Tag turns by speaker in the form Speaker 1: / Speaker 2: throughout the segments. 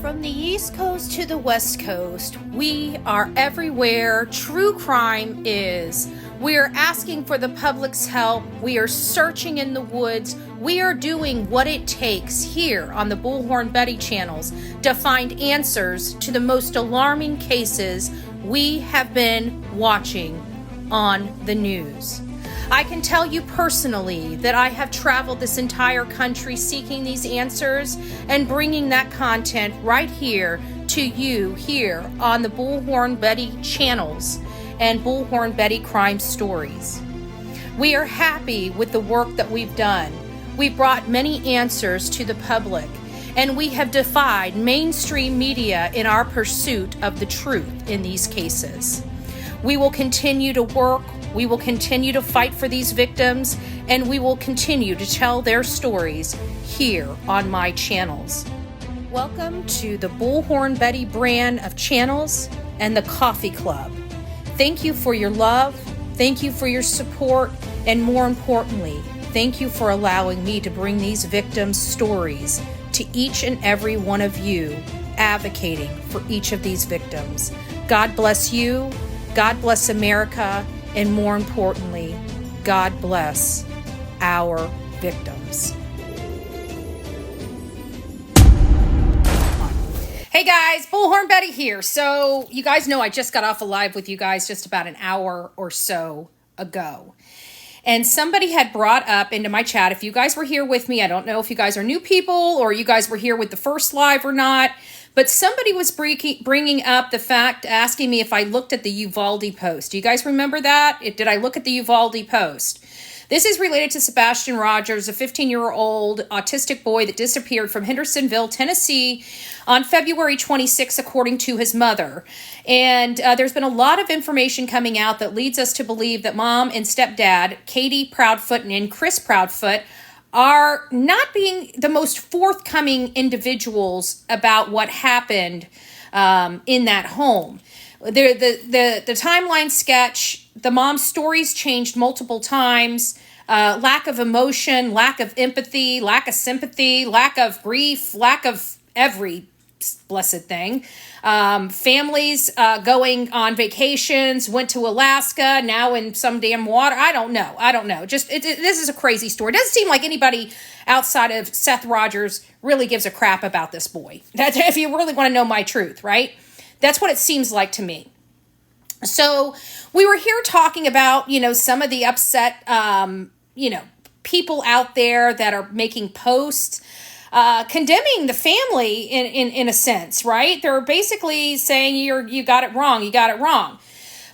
Speaker 1: From the East Coast to the West Coast, we are everywhere true crime is. We are asking for the public's help. We are searching in the woods. We are doing what it takes here on the Bullhorn Betty channels to find answers to the most alarming cases we have been watching on the news. I can tell you personally that I have traveled this entire country seeking these answers and bringing that content right here to you here on the Bullhorn Betty channels and Bullhorn Betty Crime Stories. We are happy with the work that we've done. We brought many answers to the public, and we have defied mainstream media in our pursuit of the truth in these cases. We will continue to work. We will continue to fight for these victims, and we will continue to tell their stories here on my channels. Welcome to the Bullhorn Betty brand of channels and the Coffee Club. Thank you for your love. Thank you for your support. And more importantly, thank you for allowing me to bring these victims' stories to each and every one of you, advocating for each of these victims. God bless you. God bless America. And more importantly, God bless our victims. Hey guys, Bullhorn Betty here. So you guys know I just got off a live with you guys just about an hour or so ago. And somebody had brought up into my chat, if you guys were here with me, I don't know if you guys are new people or you guys were here with the first live or not, but somebody was bringing up the fact, asking me if I looked at the Uvalde post. Do you guys remember that? Did I look at the Uvalde post? This is related to Sebastian Rogers, a 15-year-old autistic boy that disappeared from Hendersonville, Tennessee on February 26, according to his mother. And there's been a lot of information coming out that leads us to believe that mom and stepdad, Katie Proudfoot and Chris Proudfoot, are not being the most forthcoming individuals about what happened in that home. The timeline sketch, the mom's stories changed multiple times. Lack of emotion, lack of empathy, lack of sympathy, lack of grief, lack of every blessed thing. Families going on vacations, went to Alaska, now in some damn water. I don't know. Just this is a crazy story. It doesn't seem like anybody outside of Seth Rogers really gives a crap about this boy. That's if you really want to know my truth, right? That's what it seems like to me. So we were here talking about, some of the upset, people out there that are making posts, condemning the family in a sense, right? They're basically saying you got it wrong.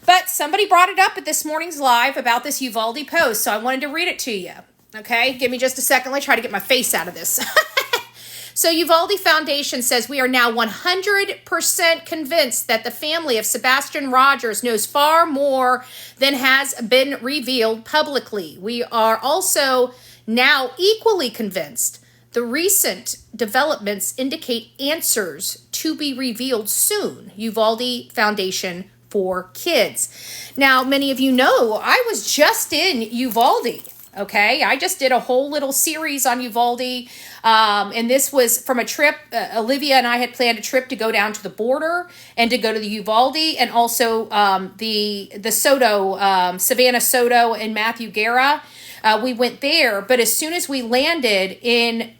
Speaker 1: But somebody brought it up at this morning's live about this Uvalde post, so I wanted to read it to you. Okay, give me just a second. Let me try to get my face out of this. So Uvalde Foundation says we are now 100% convinced that the family of Sebastian Rogers knows far more than has been revealed publicly. We are also now equally convinced the recent developments indicate answers to be revealed soon. Uvalde Foundation for Kids. Now, many of you know I was just in Uvalde. Okay, I just did a whole little series on Uvalde, and this was from a trip. Olivia and I had planned a trip to go down to the border and to go to the Uvalde, and also the Soto, Savannah Soto and Matthew Guerra. We went there, but as soon as we landed in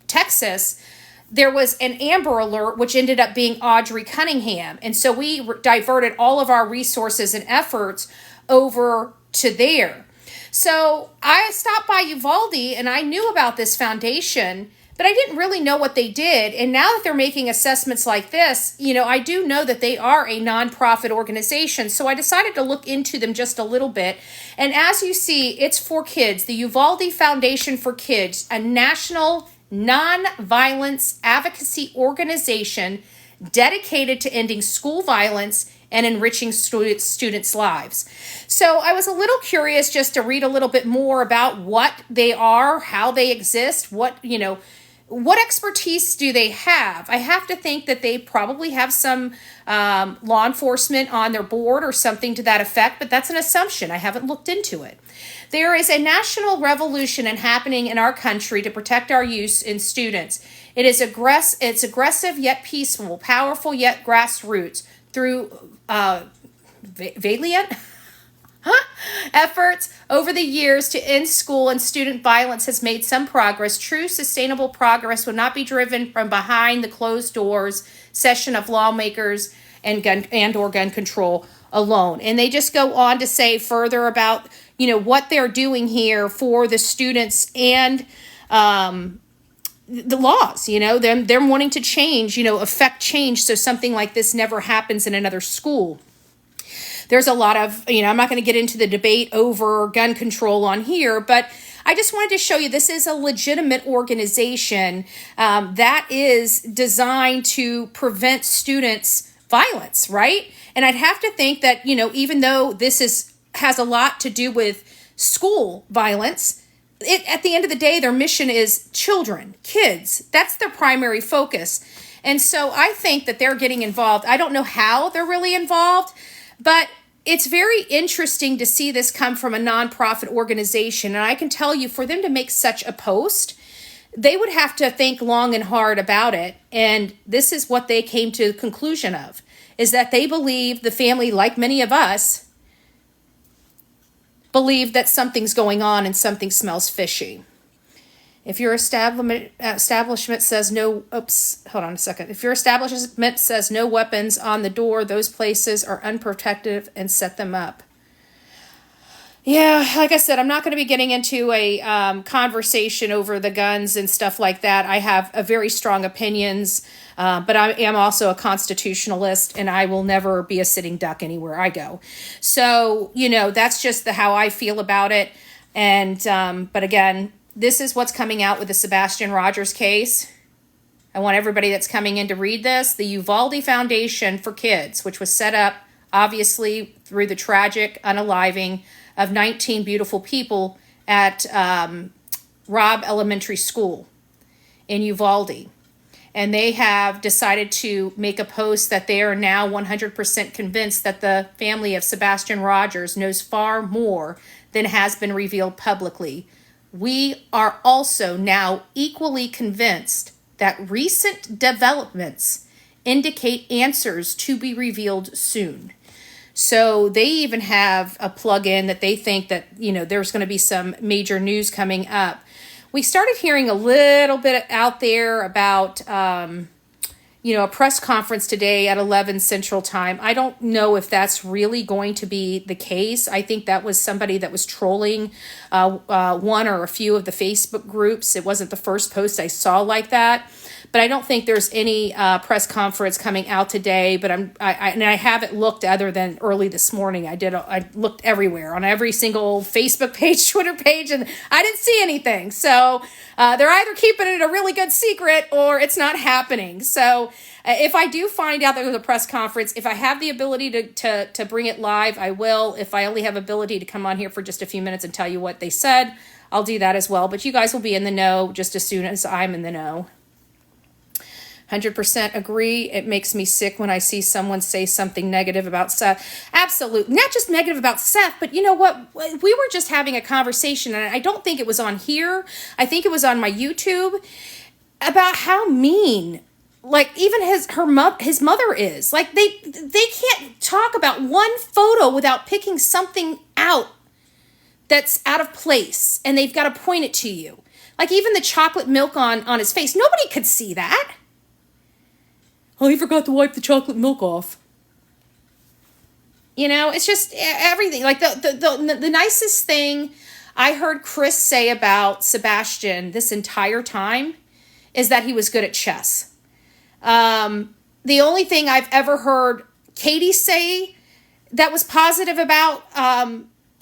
Speaker 1: Texas, there was an Amber Alert, which ended up being Audrey Cunningham, and so we diverted all of our resources and efforts over to there. So I stopped by Uvalde and I knew about this foundation, but I didn't really know what they did. And now that they're making assessments like this, I do know that they are a nonprofit organization. So I decided to look into them just a little bit. And as you see, it's for kids. The Uvalde Foundation for Kids, a national nonviolence advocacy organization dedicated to ending school violence and enriching students' lives. So I was a little curious just to read a little bit more about what they are, how they exist, what what expertise do they have? I have to think that they probably have some law enforcement on their board or something to that effect, but that's an assumption. I haven't looked into it. There is a national revolution happening in our country to protect our youth and students. It's aggressive yet peaceful, powerful yet grassroots through valiant efforts over the years to end school and student violence has made some progress. True sustainable progress will not be driven from behind the closed doors session of lawmakers and gun control alone. And they just go on to say further about, what they're doing here for the students and the laws, they're wanting to change, affect change so something like this never happens in another school. There's a lot of, I'm not going to get into the debate over gun control on here, but I just wanted to show you this is a legitimate organization that is designed to prevent students' violence, right? And I'd have to think that, even though this has a lot to do with school violence, at the end of the day, their mission is children, kids. That's their primary focus. And so I think that they're getting involved. I don't know how they're really involved, but it's very interesting to see this come from a nonprofit organization. And I can tell you, for them to make such a post, they would have to think long and hard about it. And this is what they came to the conclusion of, is that they believe the family, like many of us, believe that something's going on and something smells fishy. If your establishment says no, If your establishment says no weapons on the door, those places are unprotected and set them up. Yeah, like I said, I'm not going to be getting into a conversation over the guns and stuff like that. I have a very strong opinions, but I am also a constitutionalist, and I will never be a sitting duck anywhere I go. So, that's just how I feel about it. And but again, this is what's coming out with the Sebastian Rogers case. I want everybody that's coming in to read this. The Uvalde Foundation for Kids, which was set up, obviously, through the tragic unaliving of 19 beautiful people at Robb Elementary School in Uvalde. And they have decided to make a post that they are now 100% convinced that the family of Sebastian Rogers knows far more than has been revealed publicly. We are also now equally convinced that recent developments indicate answers to be revealed soon. So they even have a plug-in that they think that, there's going to be some major news coming up. We started hearing a little bit out there about, a press conference today at 11 Central Time. I don't know if that's really going to be the case. I think that was somebody that was trolling one or a few of the Facebook groups. It wasn't the first post I saw like that. But I don't think there's any press conference coming out today. But I haven't looked other than early this morning. I looked everywhere on every single Facebook page, Twitter page, and I didn't see anything. So they're either keeping it a really good secret or it's not happening. So if I do find out that there's a press conference, if I have the ability to bring it live, I will. If I only have ability to come on here for just a few minutes and tell you what they said, I'll do that as well. But you guys will be in the know just as soon as I'm in the know. 100% agree. It makes me sick when I see someone say something negative about Seth. Absolutely. Not just negative about Seth, but you know what? We were just having a conversation, and I don't think it was on here. I think it was on my YouTube, about how mean, even his mother is. They can't talk about one photo without picking something out that's out of place, and they've got to point it to you. Even the chocolate milk on his face. Nobody could see that. Oh, he forgot to wipe the chocolate milk off. It's just everything. The nicest thing I heard Chris say about Sebastian this entire time is that he was good at chess. The only thing I've ever heard Katie say that was positive about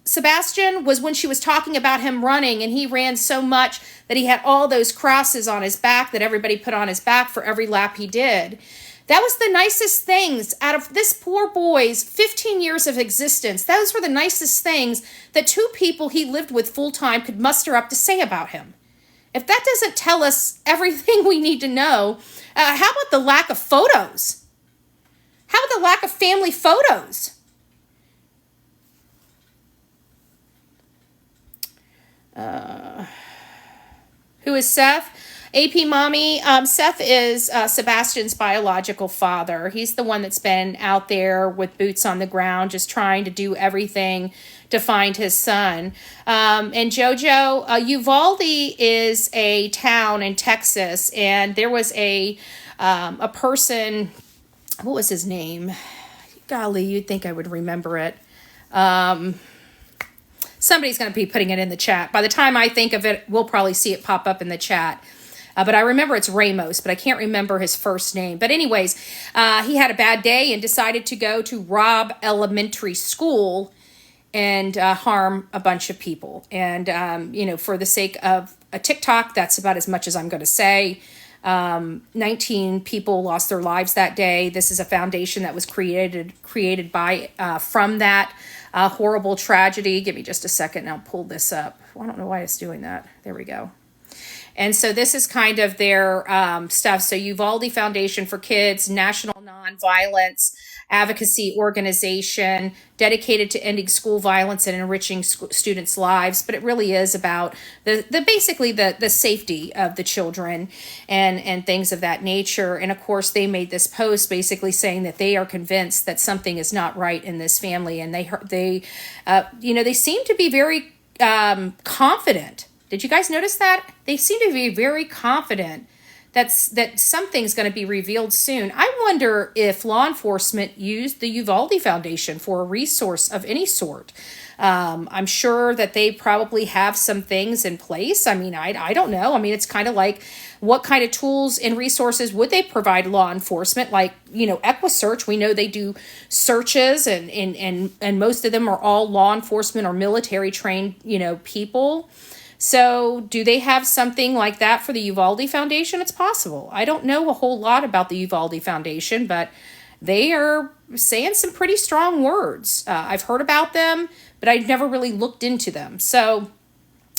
Speaker 1: Sebastian was when she was talking about him running, and he ran so much that he had all those crosses on his back that everybody put on his back for every lap he did. That was the nicest things out of this poor boy's 15 years of existence. Those were the nicest things that two people he lived with full time could muster up to say about him. If that doesn't tell us everything we need to know, how about the lack of photos? How about the lack of family photos? Who is Seth? AP Mommy. Seth is Sebastian's biological father. He's the one that's been out there with boots on the ground, just trying to do everything to find his son. And JoJo, Uvalde is a town in Texas, and there was a person. What was his name? Golly, you'd think I would remember it. Somebody's going to be putting it in the chat. By the time I think of it, we'll probably see it pop up in the chat. But I remember it's Ramos, but I can't remember his first name. But anyways, he had a bad day and decided to go to Robb Elementary School and harm a bunch of people. And, for the sake of a TikTok, that's about as much as I'm going to say. 19 people lost their lives that day. This is a foundation that was created by from that horrible tragedy. Give me just a second and I'll pull this up. I don't know why it's doing that. There we go. And so this is kind of their stuff. So Uvalde Foundation for Kids, National Nonviolence Advocacy Organization, dedicated to ending school violence and enriching students' lives. But it really is about basically the safety of the children and things of that nature. And of course, they made this post basically saying that they are convinced that something is not right in this family, and they seem to be very confident. Did you guys notice that? They seem to be very confident that something's going to be revealed soon. I wonder if law enforcement used the Uvalde Foundation for a resource of any sort. I'm sure that they probably have some things in place. I mean, I don't know. I mean, it's kind of like, what kind of tools and resources would they provide law enforcement? Like, EquiSearch, we know they do searches, and most of them are all law enforcement or military trained, people. So do they have something like that for the Uvalde Foundation? It's possible. I don't know a whole lot about the Uvalde Foundation, but they are saying some pretty strong words. I've heard about them, but I've never really looked into them. So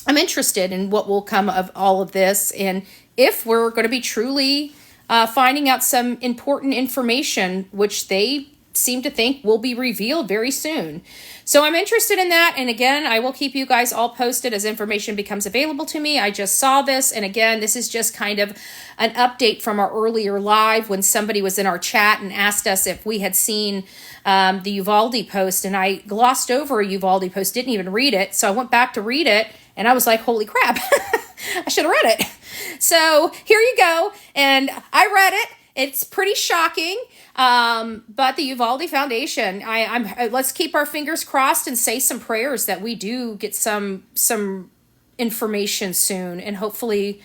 Speaker 1: I'm interested in what will come of all of this, and if we're going to be truly finding out some important information, which they seem to think will be revealed very soon. So I'm interested in that. And again, I will keep you guys all posted as information becomes available to me. I just saw this. And again, this is just kind of an update from our earlier live when somebody was in our chat and asked us if we had seen the Uvalde post. And I glossed over a Uvalde post, didn't even read it. So I went back to read it and I was like, holy crap, I should have read it. So here you go. And I read it. It's pretty shocking. But the Uvalde Foundation, let's keep our fingers crossed and say some prayers that we do get some information soon. And hopefully,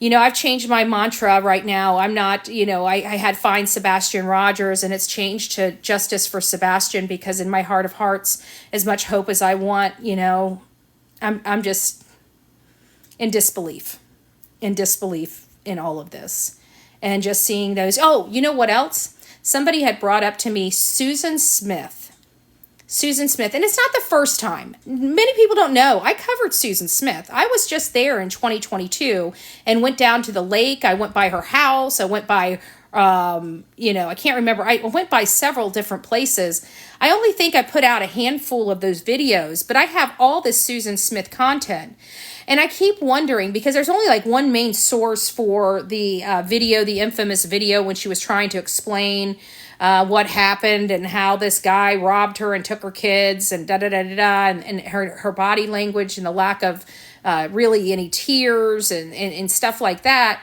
Speaker 1: I've changed my mantra right now. I'm not, I had find Sebastian Rogers, and it's changed to justice for Sebastian, because in my heart of hearts, as much hope as I want, I'm just in disbelief in all of this. And just seeing those. Oh, you know what else? Somebody had brought up to me Susan Smith. And it's not the first time. Many people don't know. I covered Susan Smith. I was just there in 2022 and went down to the lake. I went by her house. I went by, I can't remember. I went by several different places. I only think I put out a handful of those videos, but I have all this Susan Smith content. And I keep wondering, because there's only like one main source for the video, the infamous video when she was trying to explain what happened and how this guy robbed her and took her kids and and her body language and the lack of really any tears and stuff like that.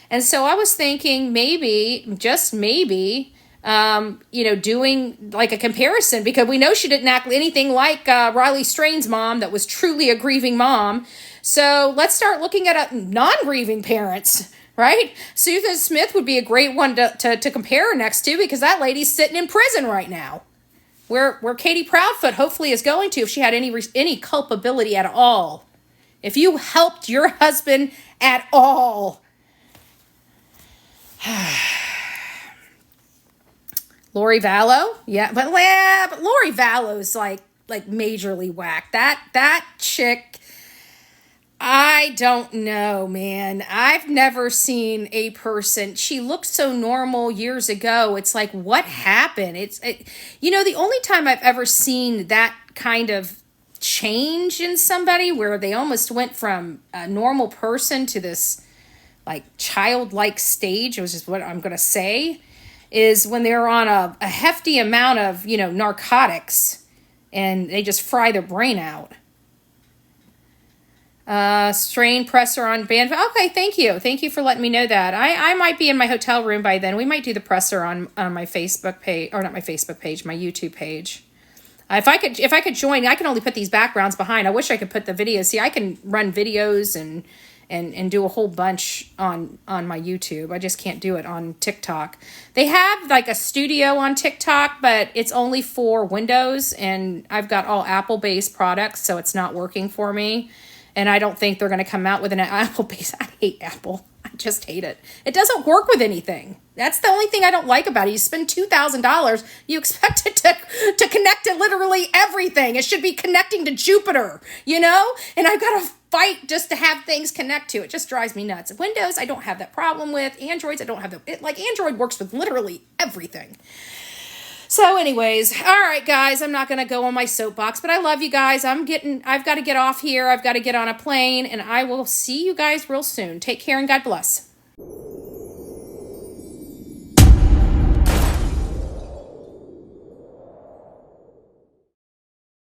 Speaker 1: And so I was thinking maybe, just maybe, doing like a comparison, because we know she didn't act anything like Riley Strain's mom that was truly a grieving mom. So let's start looking at non-grieving parents, right? Susan Smith would be a great one to compare her next to, because that lady's sitting in prison right now, where Katie Proudfoot hopefully is going to, if she had any culpability at all. If you helped your husband at all. Lori Vallow, yeah, but Lori Vallow's like majorly whacked. That chick, I don't know, man. I've never seen a person. She looked so normal years ago. It's like, what happened? The only time I've ever seen that kind of change in somebody where they almost went from a normal person to this like childlike stage, which is what I'm going to say, is when they're on a hefty amount of, narcotics and they just fry their brain out. Strain presser on band. Okay, thank you. Thank you for letting me know that. I might be in my hotel room by then. We might do the presser on my Facebook page, or not my Facebook page, my YouTube page. If I could join, I can only put these backgrounds behind. I wish I could put the videos. See, I can run videos and do a whole bunch on my YouTube. I just can't do it on TikTok. They have like a studio on TikTok, but it's only for Windows, and I've got all Apple-based products, so it's not working for me. And I don't think they're going to come out with an Apple-based. I hate Apple. I just hate it. It doesn't work with anything. That's the only thing I don't like about it. You spend $2,000, you expect it to connect to literally everything. It should be connecting to Jupiter, And I've got to fight just to have things connect to. It just drives me nuts. Windows, I don't have that problem with. Androids, I don't have Android works with literally everything. So anyways, all right, guys, I'm not going to go on my soapbox, but I love you guys. I've got to get off here. I've got to get on a plane, and I will see you guys real soon. Take care and God bless.